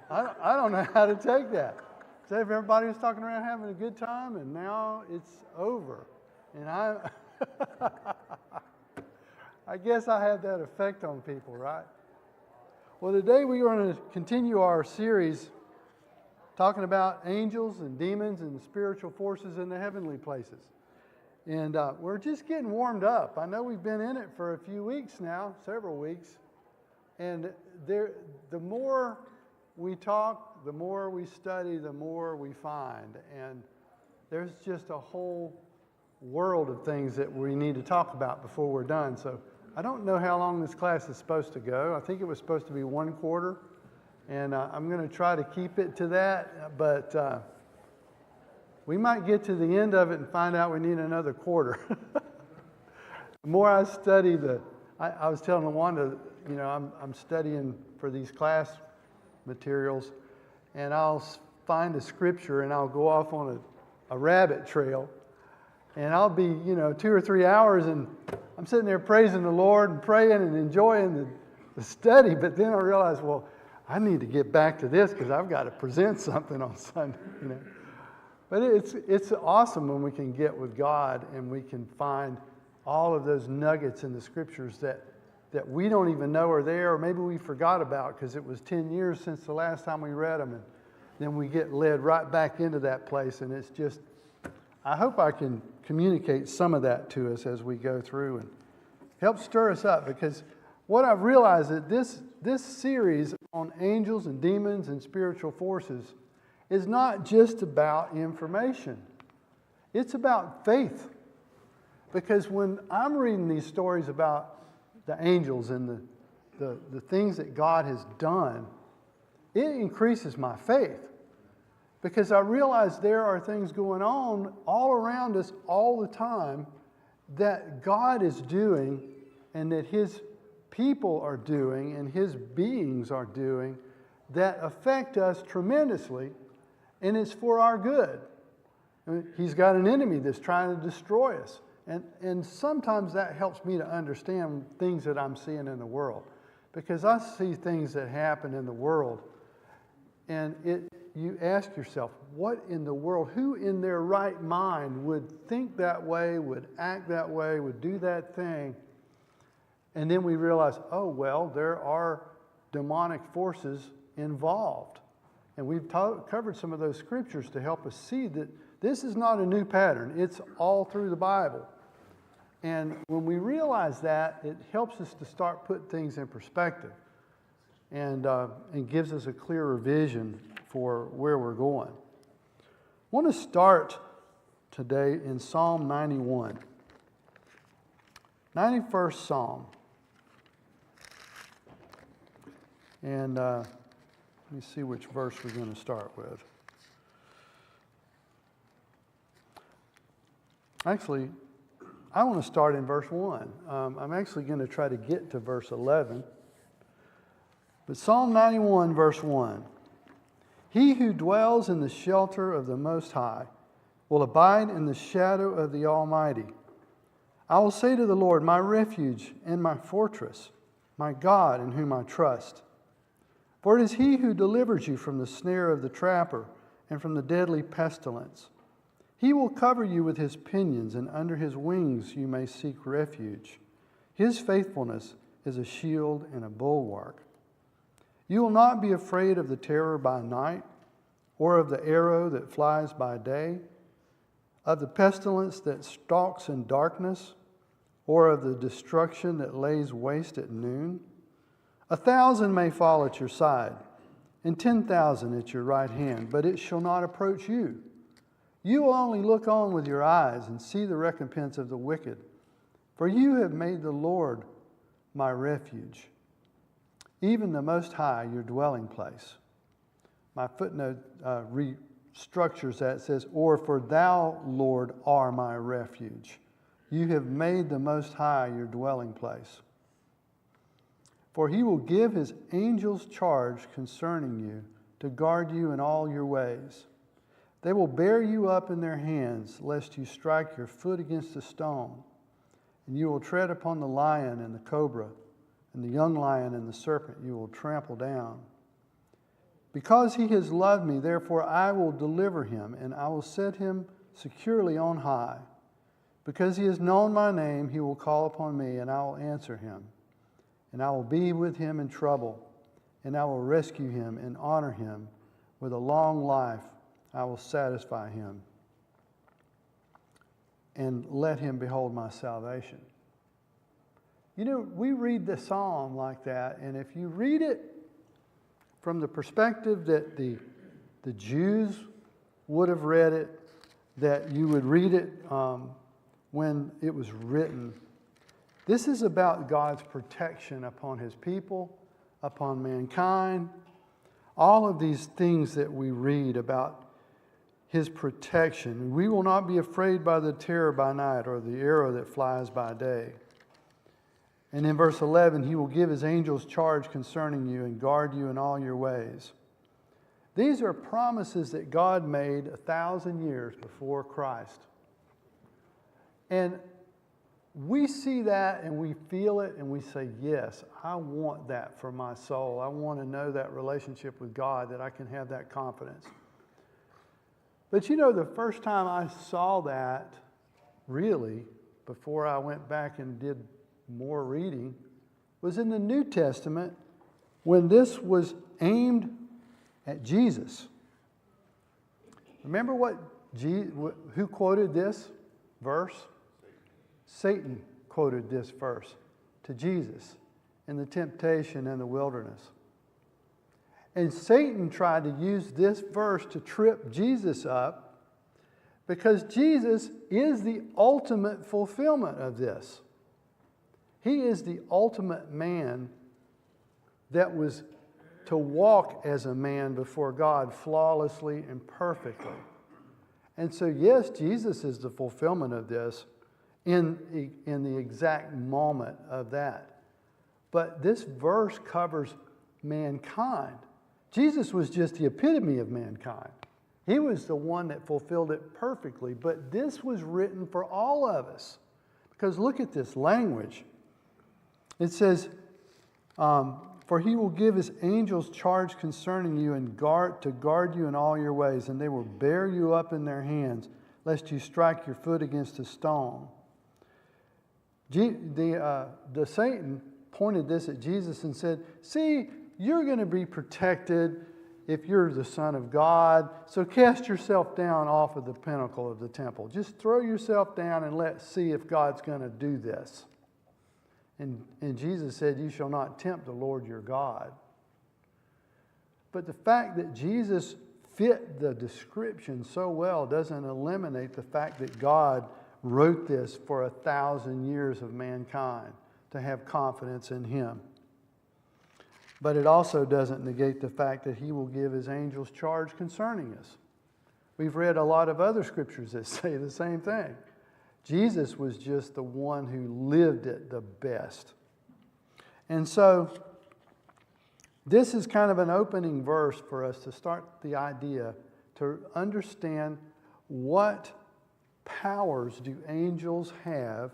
I don't know how to take that. So if everybody was talking around having a good time, and now it's over. And I guess I have that effect on people, right? Well, today we're going to continue our series talking about angels and demons and spiritual forces in the heavenly places. And we're just getting warmed up. I know we've been in it for a few weeks now, several weeks. And the more we talk, the more we study, the more we find. And there's just a whole world of things that we need to talk about before we're done. So I don't know how long this class is supposed to go. I think it was supposed to be 1 quarter. And I'm going to try to keep it to that. But we might get to the end of it and find out we need another quarter. The more I study I was telling LaWanda, I'm studying for these class materials, and I'll find a scripture and I'll go off on a rabbit trail, and I'll be 2 or 3 hours, and I'm sitting there praising the Lord and praying and enjoying the study, but then I realize, well, I need to get back to this because I've got to present something on Sunday. But it's awesome when we can get with God and we can find all of those nuggets in the scriptures that we don't even know are there, or maybe we forgot about because it was 10 years since the last time we read them, and then we get led right back into that place. And it's just, I hope I can communicate some of that to us as we go through and help stir us up, because what I've realized that this series on angels and demons and spiritual forces is not just about information. It's about faith. Because when I'm reading these stories about the angels and the things that God has done, it increases my faith. Because I realize there are things going on all around us all the time that God is doing and that His people are doing and His beings are doing that affect us tremendously, and it's for our good. I mean, He's got an enemy that's trying to destroy us. And sometimes that helps me to understand things that I'm seeing in the world. Because I see things that happen in the world, and you ask yourself, what in the world, who in their right mind would think that way, would act that way, would do that thing? And then we realize, oh, well, there are demonic forces involved. And we've covered some of those scriptures to help us see that this is not a new pattern. It's all through the Bible. And when we realize that, it helps us to start putting things in perspective and gives us a clearer vision for where we're going. I want to start today in Psalm 91. 91st Psalm. And let me see which verse we're going to start with. Actually, I want to start in verse 1. I'm actually going to try to get to verse 11. But Psalm 91, verse 1. He who dwells in the shelter of the Most High will abide in the shadow of the Almighty. I will say to the Lord, my refuge and my fortress, my God in whom I trust. For it is He who delivers you from the snare of the trapper and from the deadly pestilence. He will cover you with His pinions, and under His wings you may seek refuge. His faithfulness is a shield and a bulwark. You will not be afraid of the terror by night, or of the arrow that flies by day, of the pestilence that stalks in darkness, or of the destruction that lays waste at noon. 1,000 may fall at your side, and 10,000 at your right hand, but it shall not approach you. You will only look on with your eyes and see the recompense of the wicked. For you have made the Lord my refuge, even the Most High your dwelling place. My footnote restructures that. It says, or for thou, Lord, are my refuge. You have made the Most High your dwelling place. For He will give His angels charge concerning you to guard you in all your ways. They will bear you up in their hands, lest you strike your foot against a stone. And you will tread upon the lion and the cobra, and the young lion and the serpent you will trample down. Because he has loved me, therefore I will deliver him, and I will set him securely on high. Because he has known my name, he will call upon me, and I will answer him. And I will be with him in trouble, and I will rescue him and honor him. With a long life I will satisfy him and let him behold my salvation. You know, we read the psalm like that, and if you read it from the perspective that the Jews would have read it, that you would read it when it was written, this is about God's protection upon his people, upon mankind. All of these things that we read about his protection. We will not be afraid by the terror by night or the arrow that flies by day. And in verse 11, he will give his angels charge concerning you and guard you in all your ways. These are promises that God made 1,000 years before Christ. And we see that and we feel it and we say, yes, I want that for my soul. I want to know that relationship with God, that I can have that confidence. But you know, the first time I saw that, really, before I went back and did more reading, was in the New Testament when this was aimed at Jesus. Remember who quoted this verse? Satan quoted this verse to Jesus in the temptation in the wilderness. And Satan tried to use this verse to trip Jesus up because Jesus is the ultimate fulfillment of this. He is the ultimate man that was to walk as a man before God flawlessly and perfectly. And so, yes, Jesus is the fulfillment of this in the exact moment of that. But this verse covers mankind. Jesus was just the epitome of mankind. He was the one that fulfilled it perfectly. But this was written for all of us. Because look at this language. It says, for he will give his angels charge concerning you and to guard you in all your ways, and they will bear you up in their hands, lest you strike your foot against a stone. The Satan pointed this at Jesus and said, see, you're going to be protected if you're the Son of God, so cast yourself down off of the pinnacle of the temple. Just throw yourself down and let's see if God's going to do this. And Jesus said, you shall not tempt the Lord your God. But the fact that Jesus fit the description so well doesn't eliminate the fact that God wrote this for 1,000 years of mankind to have confidence in him. But it also doesn't negate the fact that he will give his angels charge concerning us. We've read a lot of other scriptures that say the same thing. Jesus was just the one who lived it the best. And so this is kind of an opening verse for us to start the idea to understand what powers do angels have,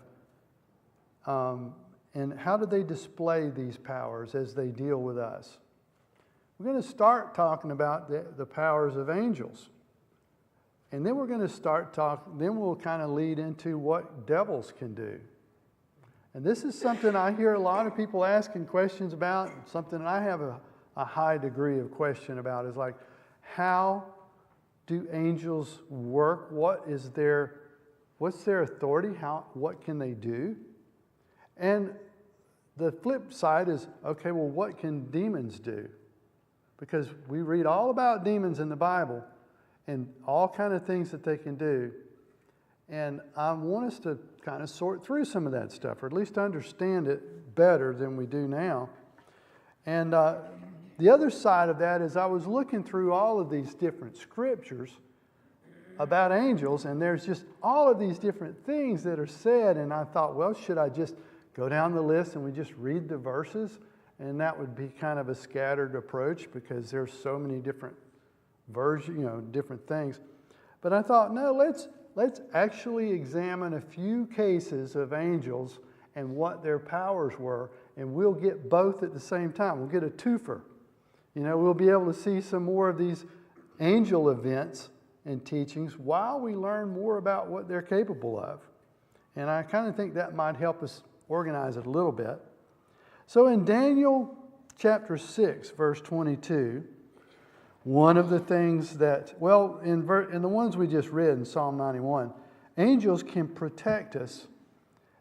and how do they display these powers as they deal with us. We're going to start talking about the powers of angels. And then we're going to start talking, then we'll kind of lead into what devils can do. And this is something I hear a lot of people asking questions about, something I have a high degree of question about, is like, how do angels work? What's their authority? What can they do? And the flip side is, okay, well, what can demons do? Because we read all about demons in the Bible, and all kind of things that they can do. And I want us to kind of sort through some of that stuff, or at least understand it better than we do now. And the other side of that is I was looking through all of these different scriptures about angels, and there's just all of these different things that are said, and I thought, well, should I just go down the list and we just read the verses? And that would be kind of a scattered approach because there's so many different versions, different things. But I thought, no, let's actually examine a few cases of angels and what their powers were, and we'll get both at the same time. We'll get a twofer. We'll be able to see some more of these angel events and teachings while we learn more about what they're capable of. And I kind of think that might help us organize it a little bit. So in Daniel chapter 6, verse 22, one of the things that, in the ones we just read in Psalm 91, angels can protect us.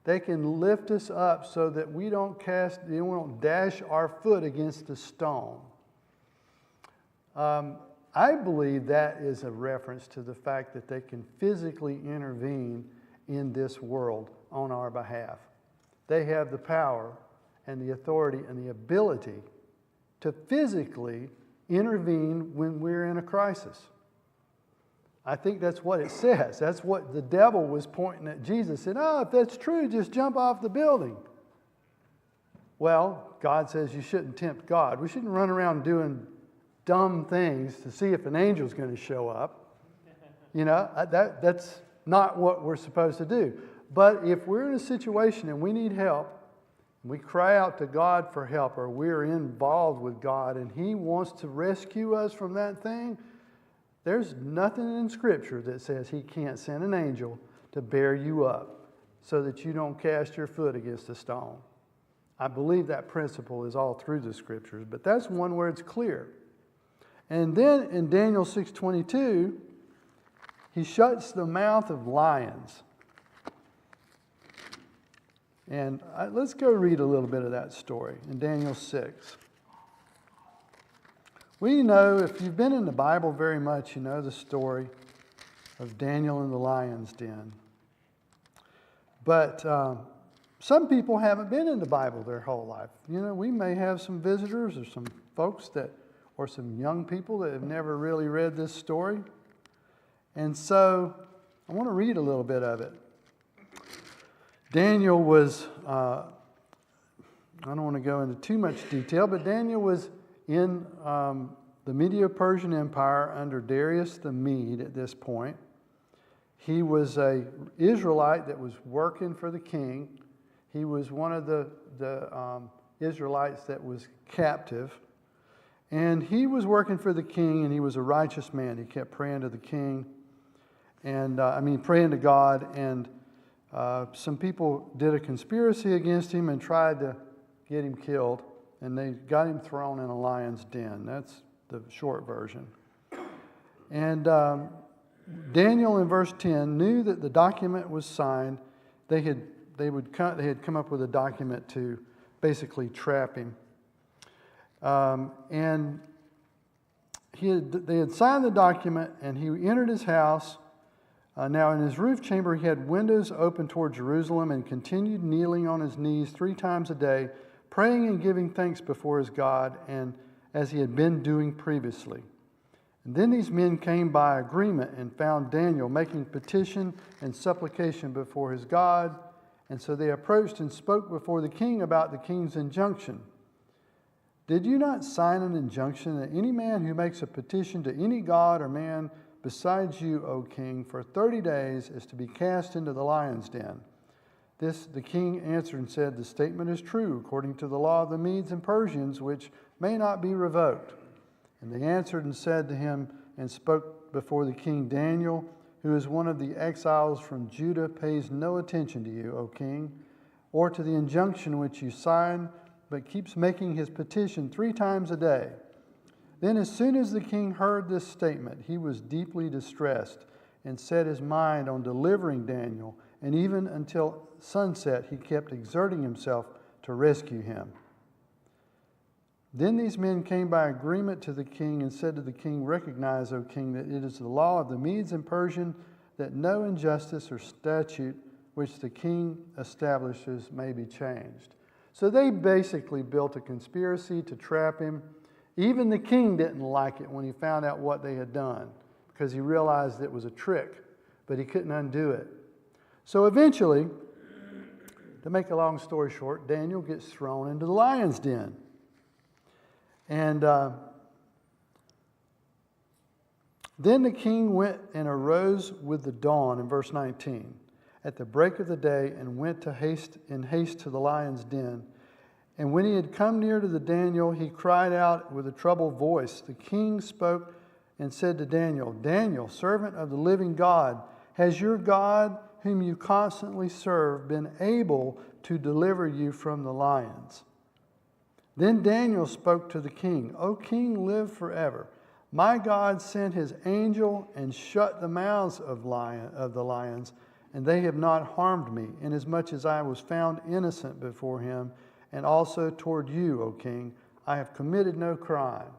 They can lift us up so that we don't dash our foot against a stone. I believe that is a reference to the fact that they can physically intervene in this world on our behalf. They have the power and the authority and the ability to physically intervene when we're in a crisis. I think that's what it says. That's what the devil was pointing at Jesus. Said, if that's true, just jump off the building. Well, God says you shouldn't tempt God. We shouldn't run around doing dumb things to see if an angel's going to show up. That's not what we're supposed to do. But if we're in a situation and we need help, we cry out to God for help, or we're involved with God and He wants to rescue us from that thing, there's nothing in Scripture that says He can't send an angel to bear you up so that you don't cast your foot against a stone. I believe that principle is all through the Scriptures, but that's one where it's clear. And then in Daniel 6:22, He shuts the mouth of lions. And let's go read a little bit of that story in Daniel 6. We know, if you've been in the Bible very much, you know the story of Daniel in the lion's den. But some people haven't been in the Bible their whole life. We may have some visitors or some folks or some young people that have never really read this story. And so I want to read a little bit of it. Daniel was, I don't want to go into too much detail, but Daniel was in the Medo-Persian Empire under Darius the Mede at this point. He was an Israelite that was working for the king. He was one of the Israelites that was captive. And he was working for the king, and he was a righteous man. He kept praying to the king, and praying to God. And some people did a conspiracy against him and tried to get him killed, and they got him thrown in a lion's den. That's the short version. And Daniel in verse 10 knew that the document was signed. They had come up with a document to basically trap him. And they had signed the document, and he entered his house. Now in his roof chamber he had windows open toward Jerusalem, and continued kneeling on his knees 3 times a day, praying and giving thanks before his God, and as he had been doing previously. And then these men came by agreement and found Daniel making petition and supplication before his God. And so they approached and spoke before the king about the king's injunction. Did you not sign an injunction that any man who makes a petition to any god or man besides you, O king, for 30 days is to be cast into the lion's den? This the king answered and said, the statement is true, according to the law of the Medes and Persians, which may not be revoked. And they answered and said to him and spoke before the king, Daniel, who is one of the exiles from Judah, pays no attention to you, O king, or to the injunction which you signed, but keeps making his petition 3 times a day. Then as soon as the king heard this statement, he was deeply distressed and set his mind on delivering Daniel, and even until sunset he kept exerting himself to rescue him. Then these men came by agreement to the king and said to the king, recognize, O king, that it is the law of the Medes and Persians that no injustice or statute which the king establishes may be changed. So they basically built a conspiracy to trap him. Even the king didn't like it when he found out what they had done, because he realized it was a trick, but he couldn't undo it. So eventually, to make a long story short, Daniel gets thrown into the lion's den. And then the king went and arose with the dawn, in verse 19, at the break of the day, and went in haste to the lion's den. And when he had come near to the Daniel, he cried out with a troubled voice. The king spoke and said to Daniel, Daniel, servant of the living God, has your God, whom you constantly serve, been able to deliver you from the lions? Then Daniel spoke to the king, O king, live forever. My God sent his angel and shut the mouths of the lions, and they have not harmed me, inasmuch as I was found innocent before him, and also toward you, O king. I have committed no crime.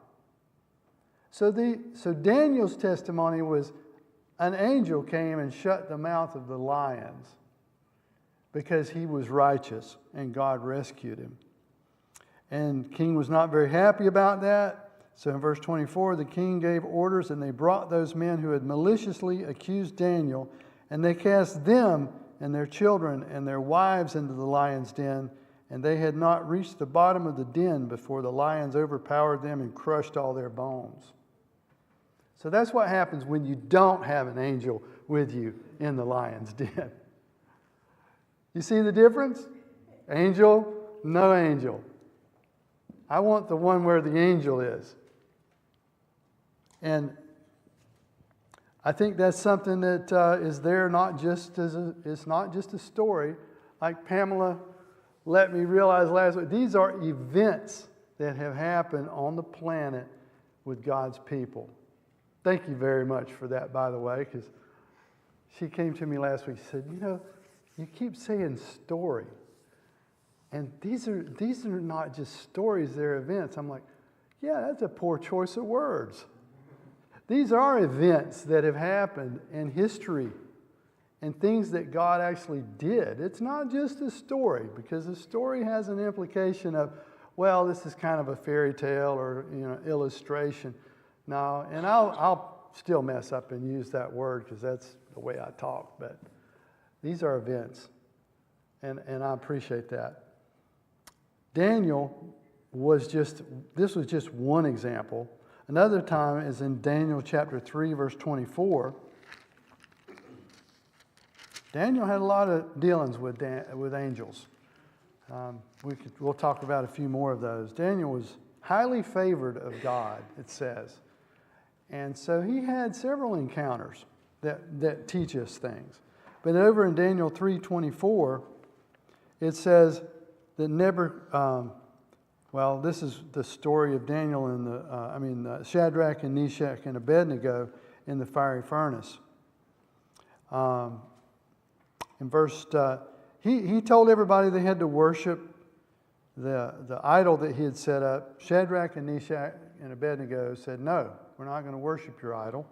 So Daniel's testimony was an angel came and shut the mouth of the lions because he was righteous and God rescued him. And the king was not very happy about that. So in verse 24, the king gave orders, and they brought those men who had maliciously accused Daniel, and they cast them and their children and their wives into the lion's den, and they had not reached the bottom of the den before the lions overpowered them and crushed all their bones. So that's what happens when you don't have an angel with you in the lion's den. You see the difference? Angel, no angel. I want the one where the angel is. And I think that's something that is there not just it's not just a story. Like Pamela let me realize last week, these are events that have happened on the planet with God's people. Thank you very much for that, by the way, because she came to me last week and said, you know, you keep saying story. And these are not just stories, they're events. I'm like, yeah, that's a poor choice of words. These are events that have happened in history and things that God actually did. It's not just a story, because a story has an implication of, well, this is kind of a fairy tale or illustration. No, and I'll still mess up and use that word because that's the way I talk, but these are events, and I appreciate that. Daniel this was just one example. Another time is in Daniel chapter 3, verse 24. Daniel had a lot of dealings with angels. We'll talk about a few more of those. Daniel was highly favored of God, it says. And so he had several encounters that teach us things. But over in Daniel 3:24, it says that this is the story of Daniel and Shadrach and Meshach and Abednego in the fiery furnace. In verse, he told everybody they had to worship the idol that he had set up. Shadrach and Meshach and Abednego said, no, we're not going to worship your idol.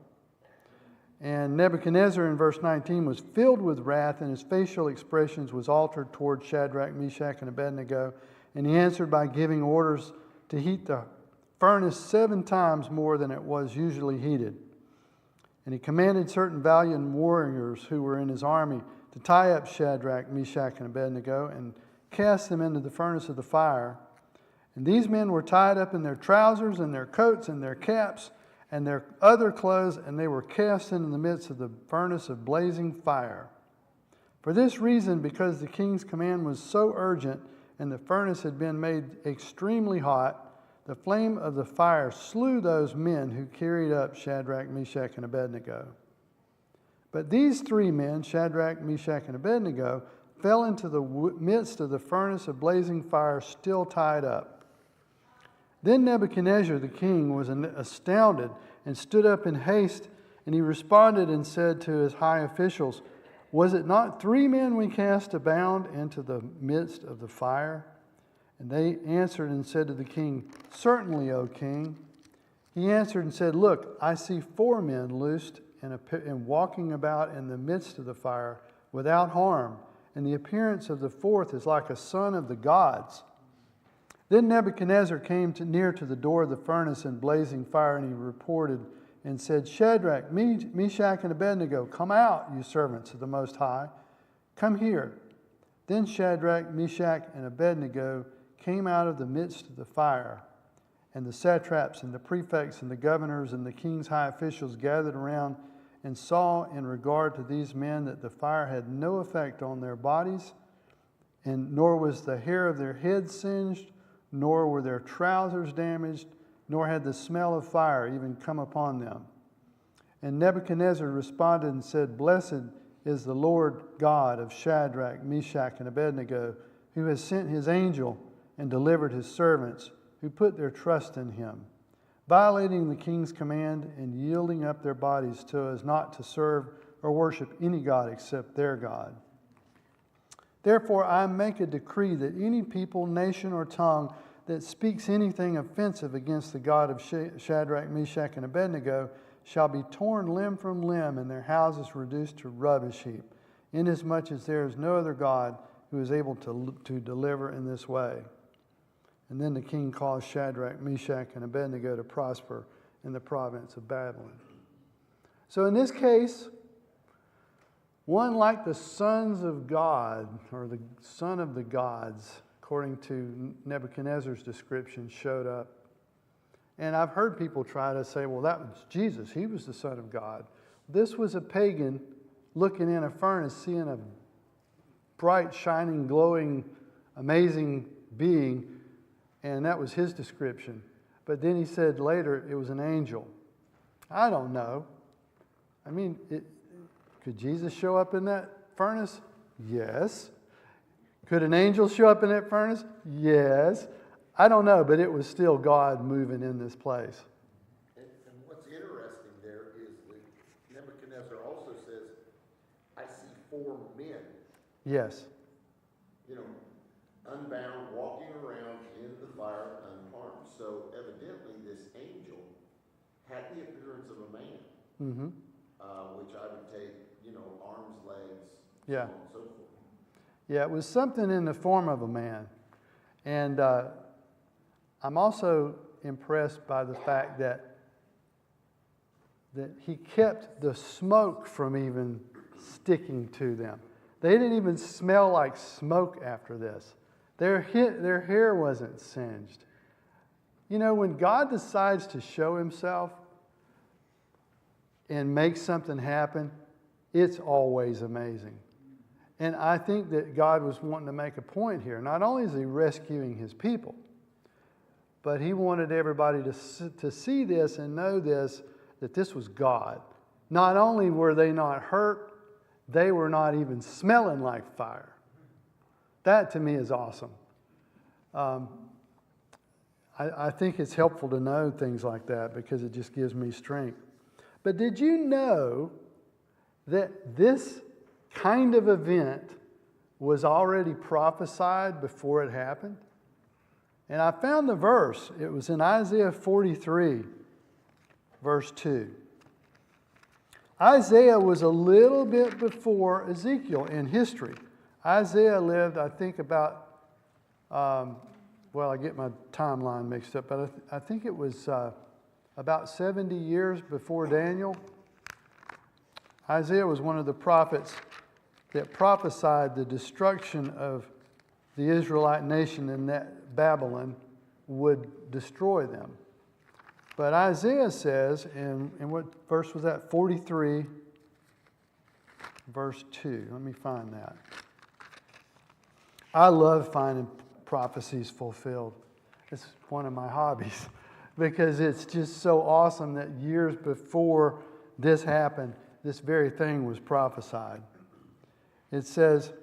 And Nebuchadnezzar in verse 19 was filled with wrath, and his facial expressions was altered toward Shadrach, Meshach, and Abednego. And he answered by giving orders to heat the furnace 7 times more than it was usually heated. And he commanded certain valiant warriors who were in his army to tie up Shadrach, Meshach, and Abednego and cast them into the furnace of the fire. And these men were tied up in their trousers and their coats and their caps and their other clothes, and they were cast into the midst of the furnace of blazing fire. For this reason, because the king's command was so urgent and the furnace had been made extremely hot, the flame of the fire slew those men who carried up Shadrach, Meshach, and Abednego. But these 3 men, Shadrach, Meshach, and Abednego, fell into the midst of the furnace of blazing fire, still tied up. Then Nebuchadnezzar the king was astounded and stood up in haste, and he responded and said to his high officials, was it not 3 men we cast bound into the midst of the fire? And they answered and said to the king, certainly, O king. He answered and said, look, I see 4 men loosed and walking about in the midst of the fire without harm, and the appearance of the 4th is like a son of the gods. Then Nebuchadnezzar came near to the door of the furnace in blazing fire, and he reported and said, Shadrach, Meshach, and Abednego, come out, you servants of the Most High. Come here. Then Shadrach, Meshach, and Abednego came out of the midst of the fire. And the satraps and the prefects and the governors and the king's high officials gathered around and saw in regard to these men that the fire had no effect on their bodies, and nor was the hair of their heads singed, nor were their trousers damaged, nor had the smell of fire even come upon them. And Nebuchadnezzar responded and said, Blessed is the Lord God of Shadrach, Meshach, and Abednego, who has sent his angel and delivered his servants, who put their trust in him, violating the king's command and yielding up their bodies so as not to serve or worship any god except their God. Therefore, I make a decree that any people, nation, or tongue that speaks anything offensive against the God of Shadrach, Meshach, and Abednego shall be torn limb from limb and their houses reduced to rubbish heap, inasmuch as there is no other God who is able to deliver in this way. And then the king caused Shadrach, Meshach, and Abednego to prosper in the province of Babylon. So in this case, one like the sons of God, or the son of the gods, according to Nebuchadnezzar's description, showed up. And I've heard people try to say, well, that was Jesus. He was the Son of God. This was a pagan looking in a furnace, seeing a bright, shining, glowing, amazing being, and that was his description. But then he said later it was an angel. I don't know. I mean, could Jesus show up in that furnace? Yes. Could an angel show up in that furnace? Yes. I don't know, but it was still God moving in this place. And what's interesting there is that Nebuchadnezzar also says, I see 4 men. Yes. You know, unbound, walking around in the fire unharmed. So evidently this angel had the appearance of a man, which I would take, arms, legs, so on and so forth. Yeah, it was something in the form of a man. And I'm also impressed by the fact that he kept the smoke from even sticking to them. They didn't even smell like smoke after this. Their hair wasn't singed. You know, when God decides to show himself and make something happen, it's always amazing. And I think that God was wanting to make a point here. Not only is he rescuing his people, but he wanted everybody to see this and know this, that this was God. Not only were they not hurt, they were not even smelling like fire. That to me is awesome. I think it's helpful to know things like that because it just gives me strength. But did you know that this kind of event was already prophesied before it happened? And I found the verse. It was in Isaiah 43, verse 2. Isaiah was a little bit before Ezekiel in history. Isaiah lived, I think, about, I get my timeline mixed up, but I think it was about 70 years before Daniel. Isaiah was one of the prophets that prophesied the destruction of the Israelite nation and that Babylon would destroy them. But Isaiah says, in what verse was that? 43, verse 2. Let me find that. I love finding prophecies fulfilled. It's one of my hobbies because it's just so awesome that years before this happened, this very thing was prophesied. It says,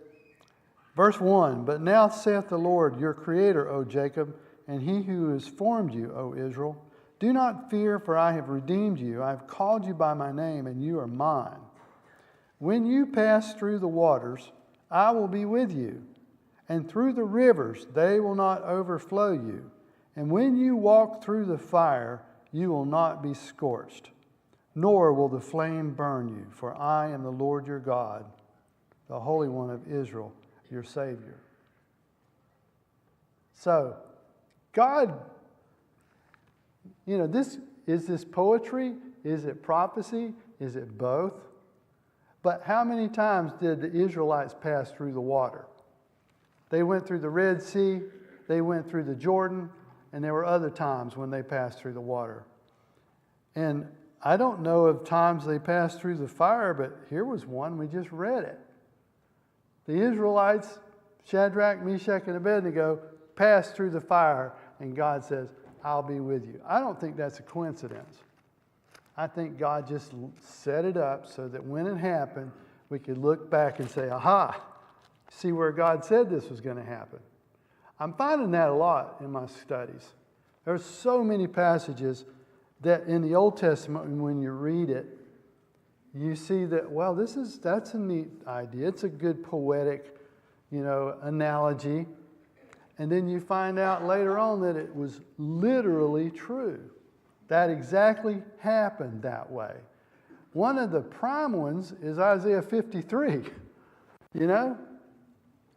verse 1, But now saith the Lord, your Creator, O Jacob, and he who has formed you, O Israel, do not fear, for I have redeemed you. I have called you by my name, and you are mine. When you pass through the waters, I will be with you, and through the rivers, they will not overflow you. And when you walk through the fire, you will not be scorched, nor will the flame burn you, for I am the Lord your God, the Holy One of Israel, your Savior. So, God, is this poetry? Is it prophecy? Is it both? But how many times did the Israelites pass through the water? They went through the Red Sea, they went through the Jordan, and there were other times when they passed through the water. And I don't know of times they passed through the fire, but here was one, we just read it. The Israelites, Shadrach, Meshach, and Abednego, pass through the fire, and God says, I'll be with you. I don't think that's a coincidence. I think God just set it up so that when it happened, we could look back and say, aha, see where God said this was going to happen. I'm finding that a lot in my studies. There's so many passages that in the Old Testament, when you read it, you see that, well, that's a neat idea. It's a good poetic, analogy. And then you find out later on that it was literally true. That exactly happened that way. One of the prime ones is Isaiah 53.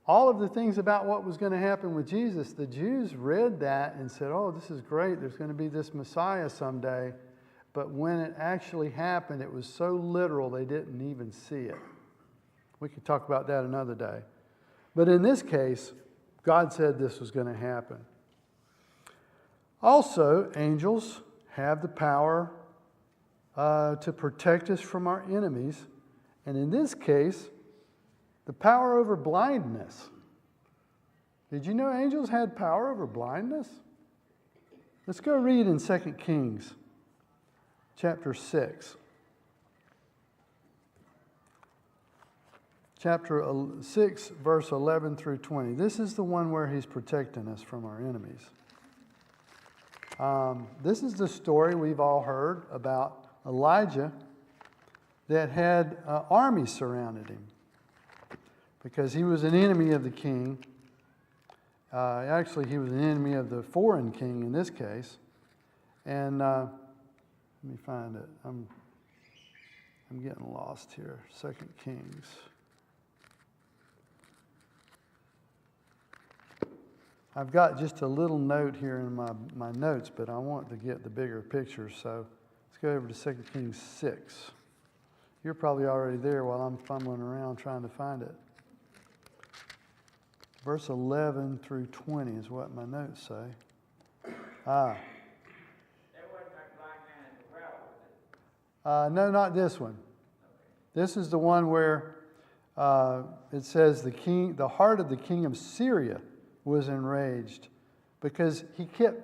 All of the things about what was going to happen with Jesus, the Jews read that and said, oh, this is great. There's going to be this Messiah someday. But when it actually happened, it was so literal they didn't even see it. We could talk about that another day. But in this case, God said this was going to happen. Also, angels have the power to protect us from our enemies. And in this case, the power over blindness. Did you know angels had power over blindness? Let's go read in 2 Kings chapter 6. Chapter 6, verse 11 through 20. This is the one where he's protecting us from our enemies. This is the story we've all heard about Elijah that had armies surrounded him because he was an enemy of the king. Actually, he was an enemy of the foreign king in this case. And let me find it. I'm getting lost here. 2 Kings. I've got just a little note here in my notes, but I want to get the bigger picture. So let's go over to 2 Kings 6. You're probably already there while I'm fumbling around trying to find it. Verse 11 through 20 is what my notes say. There wasn't that blind man at the well, was it? No, not this one. This is the one where it says the heart of the king of Syria was enraged because Elijah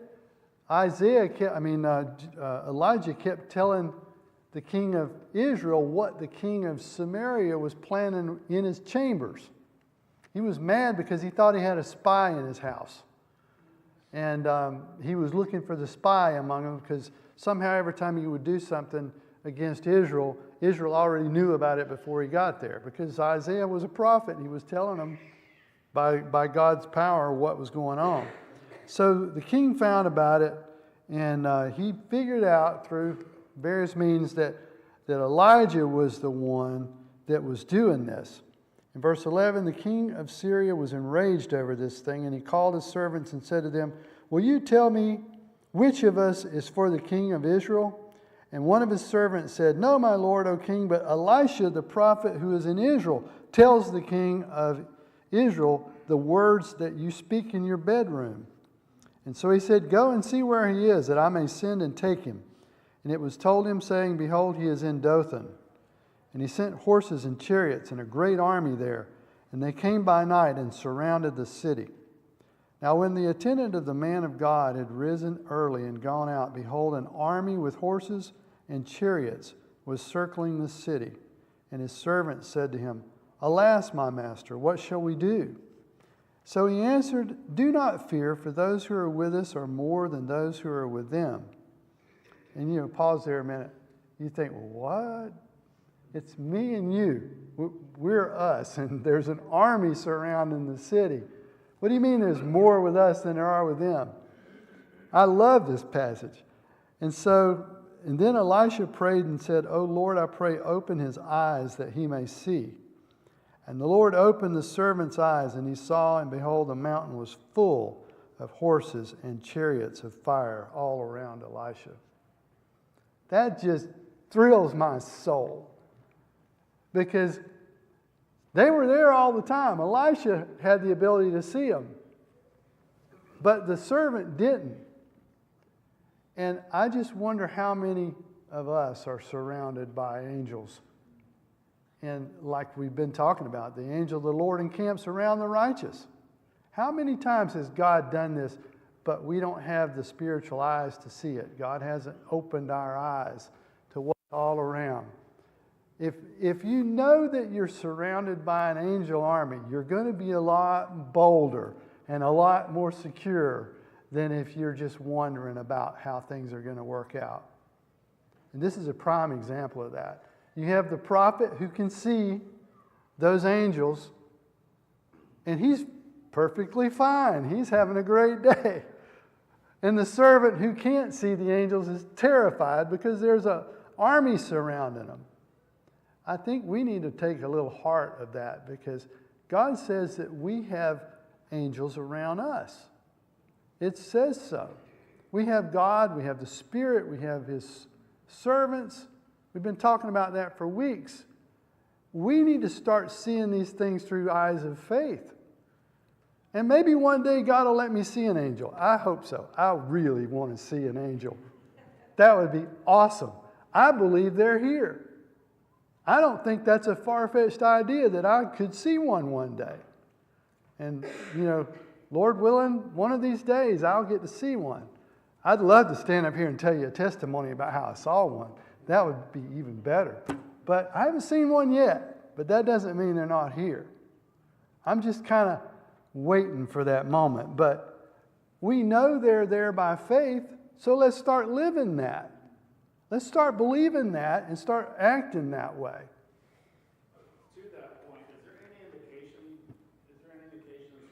kept telling the king of Israel what the king of Samaria was planning in his chambers. He was mad because he thought he had a spy in his house. And he was looking for the spy among them because somehow every time he would do something against Israel, Israel already knew about it before he got there because Isaiah was a prophet. He was telling them by God's power what was going on. So the king found about it, and he figured out through various means that Elijah was the one that was doing this. In verse 11, the king of Syria was enraged over this thing, and he called his servants and said to them, will you tell me which of us is for the king of Israel? And one of his servants said, no, my lord, O king, but Elisha the prophet who is in Israel tells the king of Israel the words that you speak in your bedroom. And so he said, go and see where he is, that I may send and take him. And it was told him, saying, behold, he is in Dothan. And he sent horses and chariots and a great army there. And they came by night and surrounded the city. Now when the attendant of the man of God had risen early and gone out, behold, an army with horses and chariots was circling the city. And his servant said to him, alas, my master, what shall we do? So he answered, do not fear, for those who are with us are more than those who are with them. And pause there a minute. You think, well, what? It's me and you. We're us, and there's an army surrounding the city. What do you mean there's more with us than there are with them? I love this passage. And then Elisha prayed and said, O Lord, I pray, open his eyes that he may see. And the Lord opened the servant's eyes, and he saw, and behold, the mountain was full of horses and chariots of fire all around Elisha. That just thrills my soul. Because they were there all the time. Elisha had the ability to see them. But the servant didn't. And I just wonder how many of us are surrounded by angels. And like we've been talking about, the angel of the Lord encamps around the righteous. How many times has God done this, but we don't have the spiritual eyes to see it? God hasn't opened our eyes to what's all around. If you know that you're surrounded by an angel army, you're going to be a lot bolder and a lot more secure than if you're just wondering about how things are going to work out. And this is a prime example of that. You have the prophet who can see those angels, and he's perfectly fine. He's having a great day. And the servant who can't see the angels is terrified because there's an army surrounding them. I think we need to take a little heart of that because God says that we have angels around us. It says so. We have God, we have the Spirit, we have His servants. We've been talking about that for weeks. We need to start seeing these things through eyes of faith. And maybe one day God will let me see an angel. I hope so. I really want to see an angel. That would be awesome. I believe they're here. I don't think that's a far-fetched idea that I could see one day. And, Lord willing, one of these days I'll get to see one. I'd love to stand up here and tell you a testimony about how I saw one. That would be even better. But I haven't seen one yet. But that doesn't mean they're not here. I'm just kind of waiting for that moment. But we know they're there by faith, so let's start living that. Let's start believing that and start acting that way. To that point, is there any indication in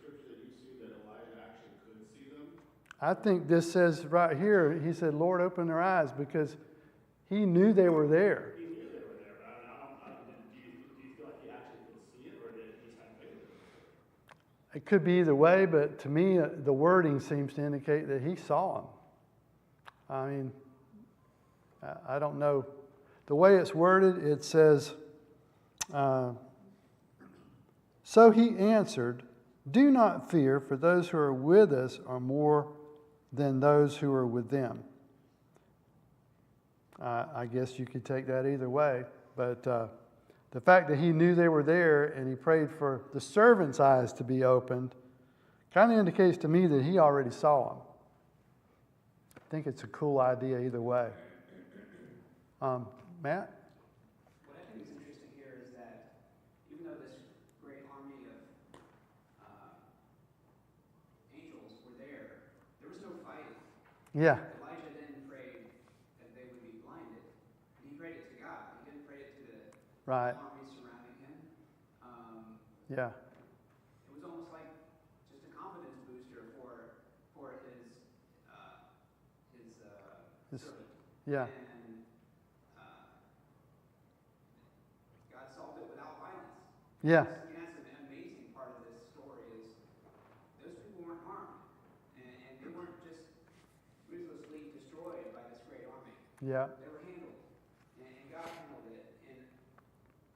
Scripture that you see that Elijah actually could see them? I think this says right here, he said, Lord, open their eyes, because he knew they were there. He knew they were there, but do you feel like he actually could see it, or did he just have faith in it? It could be either way, but to me, the wording seems to indicate that he saw them. I mean, I don't know. The way it's worded, it says, so he answered, do not fear, for those who are with us are more than those who are with them. I guess you could take that either way. But the fact that he knew they were there and he prayed for the servant's eyes to be opened kind of indicates to me that he already saw them. I think it's a cool idea either way. Matt? What I think is interesting here is that even though this great army of angels were there was no fighting. Yeah. Elijah then prayed that they would be blinded. And he prayed it to God. He didn't pray it to the Right. army surrounding him. Yeah. It was almost like just a confidence booster for his servant. Yeah. And God solved it without violence. Yeah. That's an amazing part of this story is those people weren't harmed. And they weren't just ruthlessly destroyed by this great army. Yeah. They were handled. And God handled it. And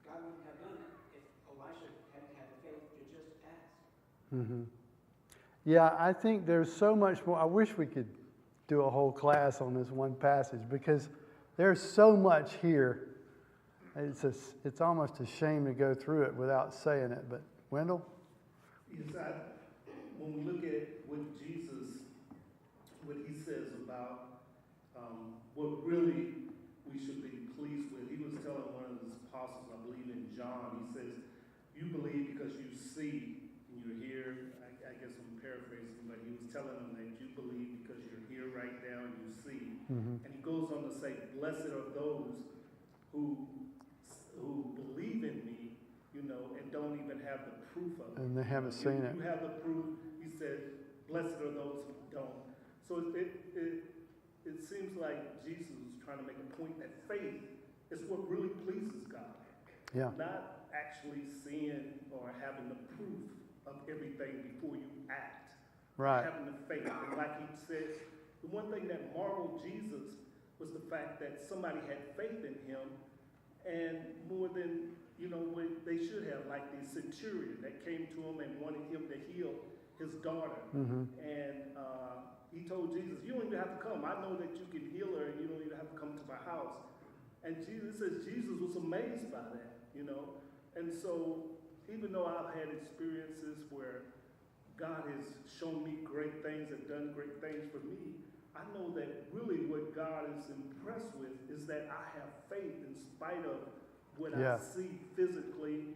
God wouldn't have done it if Elisha hadn't had the faith to just ask. Mm-hmm. Yeah, I think there's so much more. I wish we could do a whole class on this one passage because there's so much here. It's almost a shame to go through it without saying it. But Wendell? Yes, when we look at what Jesus, what he says about what really we should be pleased with, he was telling one of his apostles, I believe in John, he says, you believe because you see and you're here. I guess I'm paraphrasing, but he was telling them that you believe because you're here right now and you see. Mm-hmm. And he goes on to say, blessed are those who believe in me, and don't even have the proof of it. And they haven't seen it. You have the proof. He said, blessed are those who don't. So it seems like Jesus was trying to make a point that faith is what really pleases God. Yeah. Not actually seeing or having the proof of everything before you act. Right. Having the faith. And like he said, the one thing that marveled Jesus was the fact that somebody had faith in him, and more than, what they should have, like the centurion that came to him and wanted him to heal his daughter. Mm-hmm. And he told Jesus, you don't even have to come. I know that you can heal her, and you don't even have to come to my house. And Jesus says Jesus was amazed by that, And so even though I've had experiences where God has shown me great things and done great things for me, I know that really what God is impressed with is that I have faith in spite of what Yeah. I see physically.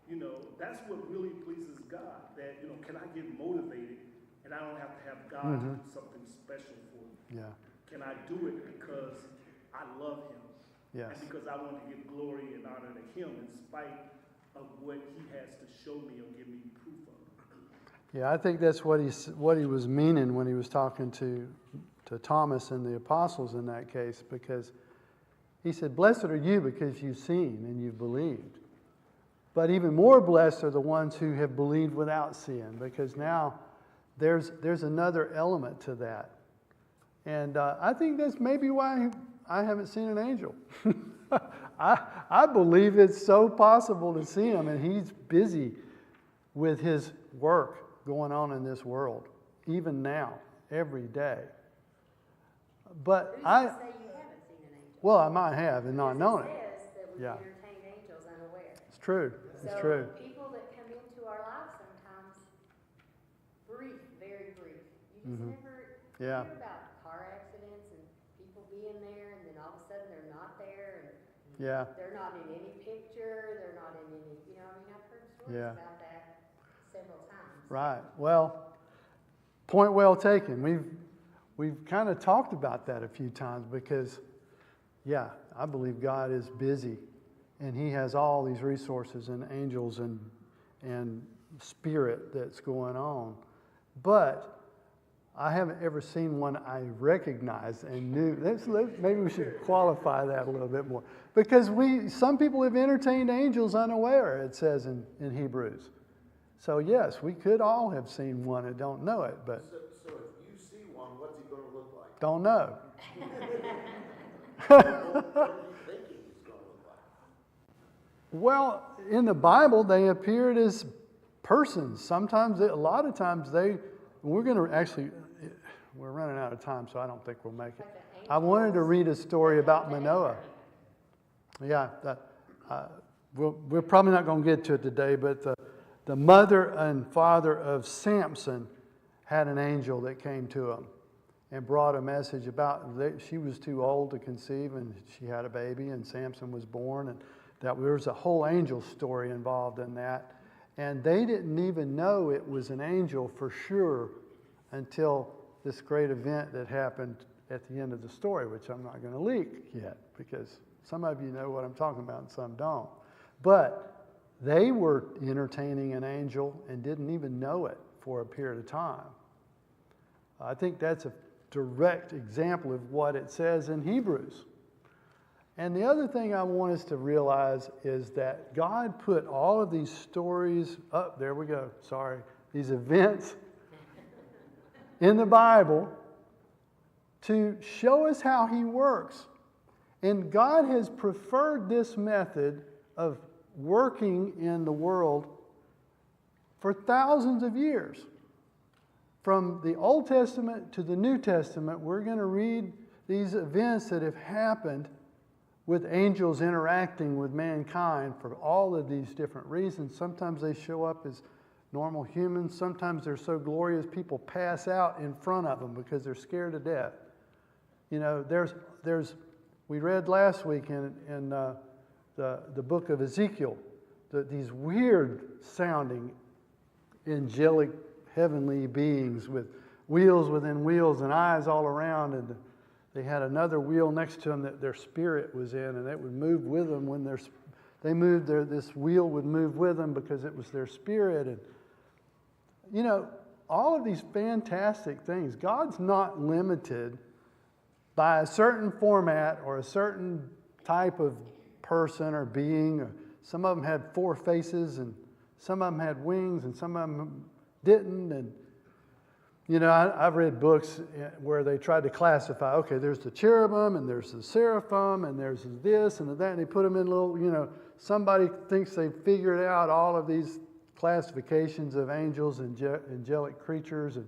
You know, that's what really pleases God. That, you know, can I get motivated and I don't have to have God do something special for me? Yeah. Can I do it because I love Him? Yes. And because I want to give glory and honor to Him in spite of what He has to show me or give me proof of. Yeah, I think that's what he was meaning when he was talking to Thomas and the apostles in that case, because he said, "Blessed are you because you've seen and you've believed. But even more blessed are the ones who have believed without seeing," because now there's another element to that. And I think that's maybe why I haven't seen an angel. I believe it's so possible to see him, and he's busy with his work going on in this world, even now, every day. But Who's I, to say you haven't seen an angel? well, I might have and not known it. It says that we Yeah. entertain angels unaware. It's true. It's So true. people that come into our lives sometimes, very brief. You just never Yeah. hear about car accidents and people being there, and then all of a sudden they're not there, and Yeah. they're not in any picture, they're not in any, you know, I mean, I've heard stories Yeah. about that several times. Right. Well, point well taken. We've kind of talked about that a few times because, yeah, I believe God is busy, and He has all these resources and angels and spirit that's going on. But I haven't ever seen one I recognized and knew. Maybe we should qualify that a little bit more, because some people have entertained angels unaware. It says in Hebrews. So yes, we could all have seen one and don't know it, but So if you see one, what's he gonna look like? don't know. What are you thinking he's gonna look like? Well, in the Bible, they appeared as persons. Sometimes, a lot of times, we're running out of time, so I don't think we'll make it. I wanted to read a story about Manoah. Yeah, we're probably not going to get to it today, but the mother and father of Samson had an angel that came to him and brought a message about she was too old to conceive, and she had a baby, and Samson was born, and that there was a whole angel story involved in that. And they didn't even know it was an angel for sure until this great event that happened at the end of the story, which I'm not going to leak yet, because some of you know what I'm talking about and some don't. But they were entertaining an angel and didn't even know it for a period of time. I think that's a direct example of what it says in Hebrews. And the other thing I want us to realize is that God put all of these stories up, there we go, sorry, these events in the Bible to show us how He works. And God has preferred this method of working in the world for thousands of years. From the Old Testament to the New Testament, we're going to read these events that have happened with angels interacting with mankind for all of these different reasons. Sometimes they show up as normal humans. Sometimes they're so glorious people pass out in front of them because they're scared to death. You know, we read last week in the book of Ezekiel, these weird sounding angelic heavenly beings with wheels within wheels and eyes all around, and they had another wheel next to them that their spirit was in, and it would move with them when they moved. This wheel would move with them because it was their spirit. And you know, all of these fantastic things. God's not limited by a certain format or a certain type of person or being. Some of them had 4 faces, and some of them had wings, and some of them didn't. And you know, I've read books where they tried to classify, okay, there's the cherubim, and there's the seraphim, and there's this and that, and they put them in little, you know, somebody thinks they've figured out all of these classifications of angels and angelic creatures, and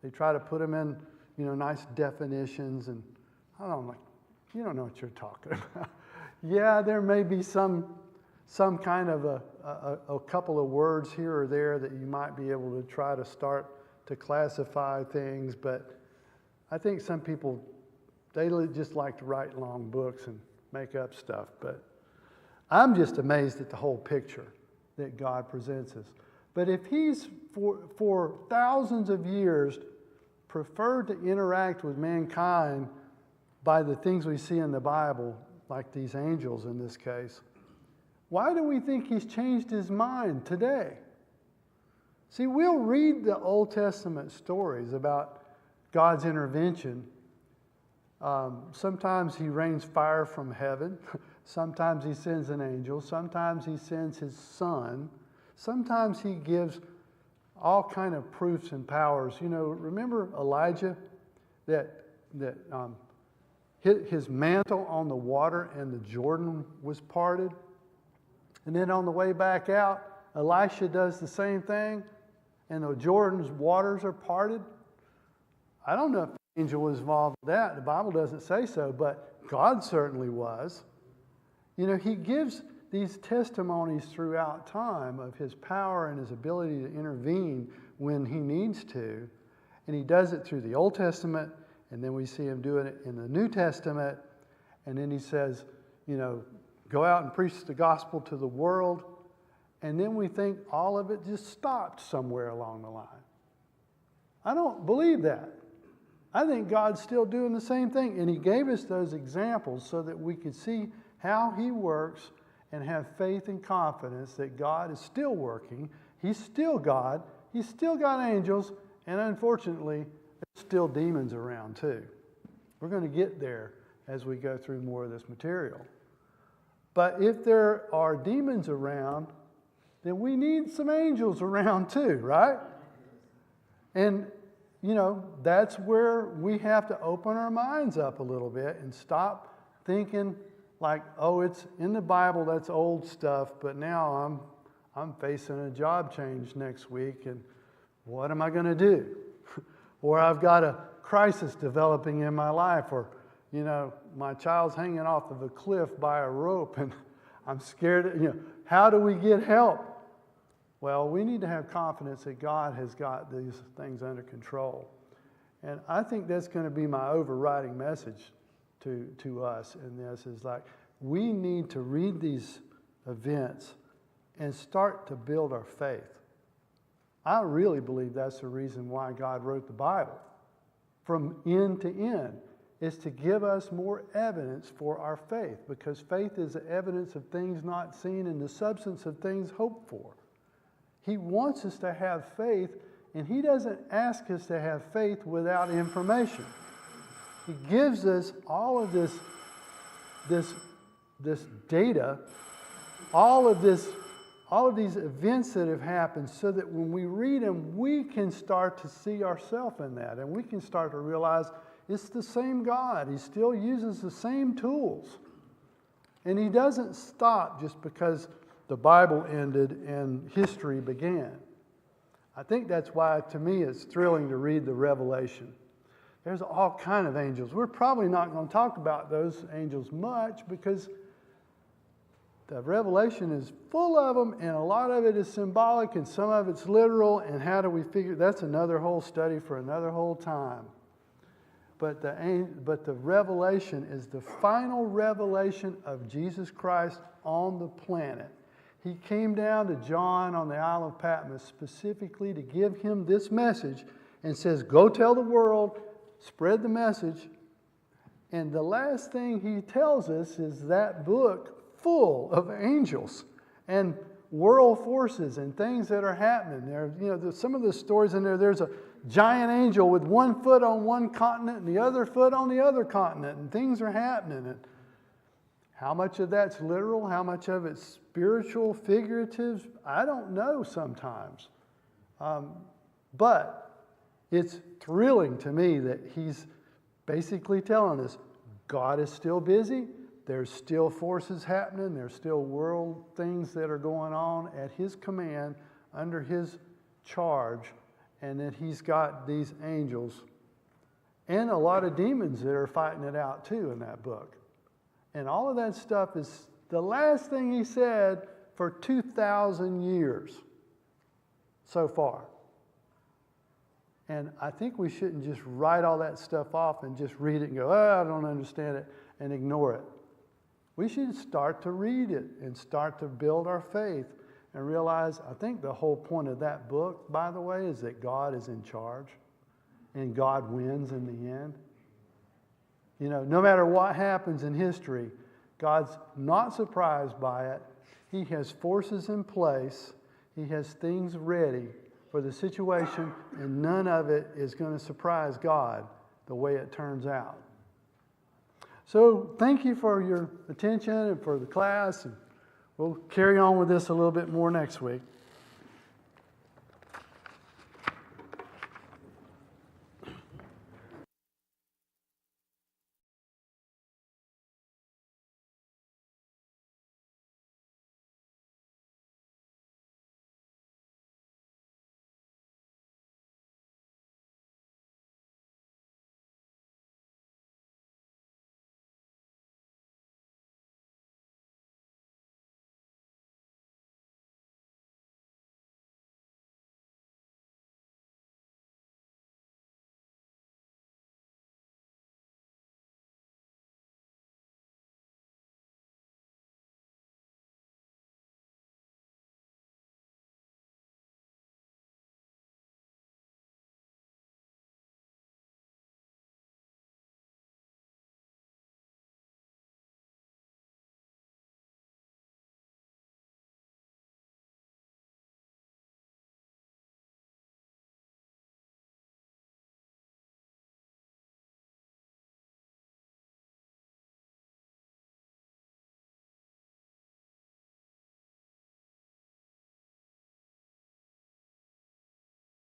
they try to put them in, you know, nice definitions, and I don't know, you don't know what you're talking about. Yeah, there may be some some kind of a couple of words here or there that you might be able to try to start to classify things, but I think some people, they just like to write long books and make up stuff, but I'm just amazed at the whole picture that God presents us. But if he's for thousands of years preferred to interact with mankind by the things we see in the Bible, like these angels in this case, why do we think he's changed his mind today? See, we'll read the Old Testament stories about God's intervention. Sometimes he rains fire from heaven. Sometimes he sends an angel. Sometimes he sends his son. Sometimes he gives all kind of proofs and powers. You know, remember Elijah, that his mantle on the water and the Jordan was parted? And then on the way back out, Elisha does the same thing, and the Jordan's waters are parted. I don't know if the angel was involved with that. The Bible doesn't say so, but God certainly was. You know, he gives these testimonies throughout time of his power and his ability to intervene when he needs to. And he does it through the Old Testament, and then we see him doing it in the New Testament. And then he says, you know, go out and preach the gospel to the world. And then we think all of it just stopped somewhere along the line. I don't believe that. I think God's still doing the same thing. And he gave us those examples so that we could see how he works and have faith and confidence that God is still working. He's still God. He's still got angels. And unfortunately, there's still demons around too. We're going to get there as we go through more of this material. But if there are demons around, then we need some angels around too, right? And, you know, that's where we have to open our minds up a little bit and stop thinking like, oh, it's in the Bible, that's old stuff, but now I'm facing a job change next week, and what am I going to do? Or I've got a crisis developing in my life, or, you know, my child's hanging off of a cliff by a rope, and I'm scared. You know, how do we get help? Well, we need to have confidence that God has got these things under control. And I think that's going to be my overriding message to us in this, is like, we need to read these events and start to build our faith. I really believe that's the reason why God wrote the Bible from end to end, is to give us more evidence for our faith, because faith is the evidence of things not seen and the substance of things hoped for. He wants us to have faith, and he doesn't ask us to have faith without information. He gives us all of this data, all of these events that have happened, so that when we read them, we can start to see ourselves in that, and we can start to realize it's the same God. He still uses the same tools. And he doesn't stop just because the Bible ended and history began. I think that's why, to me, it's thrilling to read the Revelation. There's all kind of angels. We're probably not going to talk about those angels much, because the Revelation is full of them, and a lot of it is symbolic, and some of it's literal, and how do we figure? That's another whole study for another whole time. But the Revelation is the final revelation of Jesus Christ on the planet. He came down to John on the Isle of Patmos specifically to give him this message, and says, go tell the world, spread the message. And the last thing he tells us is that book full of angels and world forces and things that are happening. There's some of the stories in there. There's a giant angel with one foot on one continent and the other foot on the other continent, and things are happening. And how much of that's literal? How much of it's spiritual, figurative? I don't know sometimes. But it's thrilling to me that he's basically telling us God is still busy. There's still forces happening. There's still world things that are going on at his command, under his charge, and that he's got these angels and a lot of demons that are fighting it out too in that book. And all of that stuff is the last thing he said for 2,000 years so far. And I think we shouldn't just write all that stuff off and just read it and go, oh, I don't understand it, and ignore it. We should start to read it and start to build our faith and realize, I think the whole point of that book, by the way, is that God is in charge and God wins in the end. You know, no matter what happens in history, God's not surprised by it. He has forces in place. He has things ready for the situation, and none of it is going to surprise God the way it turns out. So thank you for your attention and for the class, and we'll carry on with this a little bit more next week.